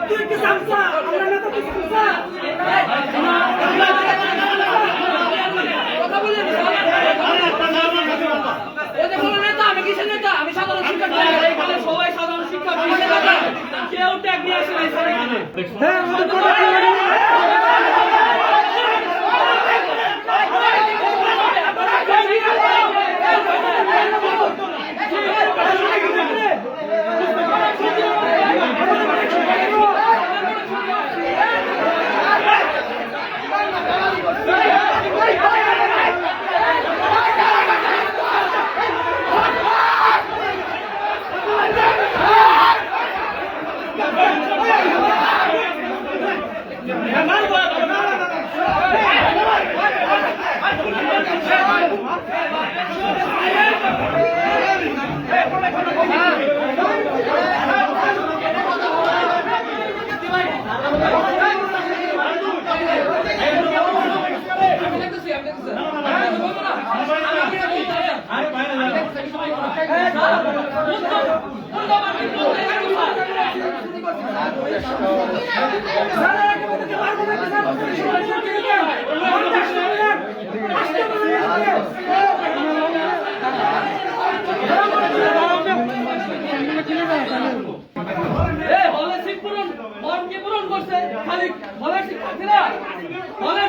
তুই কি চামচা আমরা নেতা তুই চামচা কথা বলে ওদের বলো নেতা আমি কিসের নেতা আমি সাধারণ শিক্ষার্থী এখানে সবাই সাধারণ শিক্ষার্থী কেউ ট্যাগ নিয়ে আসে না এখানে হ্যাঁ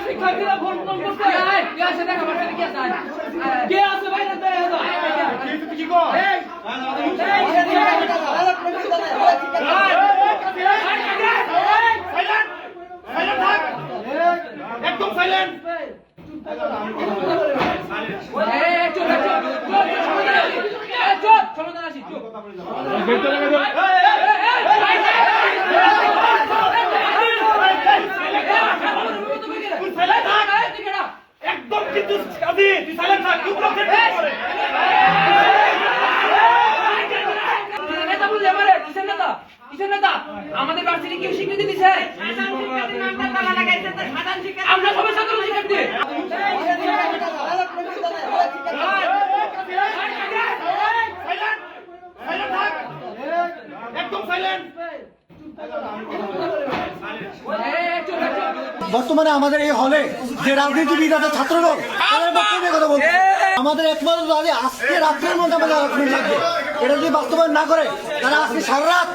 শিক্ষার্থীরা ভোট করছে কে আছে ভাই একদম সাইলেন্ট একদম কিন্তু তুই সাইলেন্ট থাক নেতা বললে আমারে কিসের নেতা আমাদের ভার্সিটি কেউ স্বীকৃতি দিছে আমরা সবাই সাধারণ শিক্ষার্থী একদম সাইলেন্ট বর্তমানে আমাদের এই হলে যে রাজনীতিবিদ আছে ছাত্রদল তাদের বক্তব্যে কথা বলছে আমাদের একমাত্র দাবি আজকে রাত্রের মধ্যে আমাদের আলোচনা লাগবে এটা যদি বাস্তবায়ন না করে তারা আজকে সারা রাত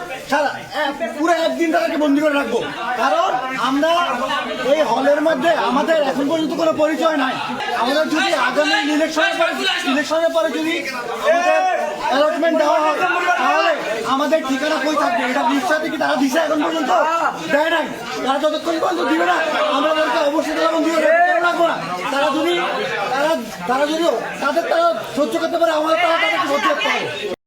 পুরো একদিন তাদেরকে বন্দি করে রাখবো কারণ আমরা এই হলের মধ্যে আমাদের এখন পর্যন্ত কোনো পরিচয় নাই আমাদের যদি আগামী ইলেকশনের পরে যদি আমাদের অ্যালটমেন্ট দেওয়া হয় তাহলে আমাদের ঠিকানা কই থাকবে এটা নিশ্চয় কি তারা দিছে এখন পর্যন্ত দেয় নাই তারা যতক্ষণ পর্যন্ত দিবে না আমরা তাদেরকে অবশ্যই রাখবো না তারা যদি তারা সহ্য করতে পারে আমাদের তাদেরকে সহ্য করতে হবে।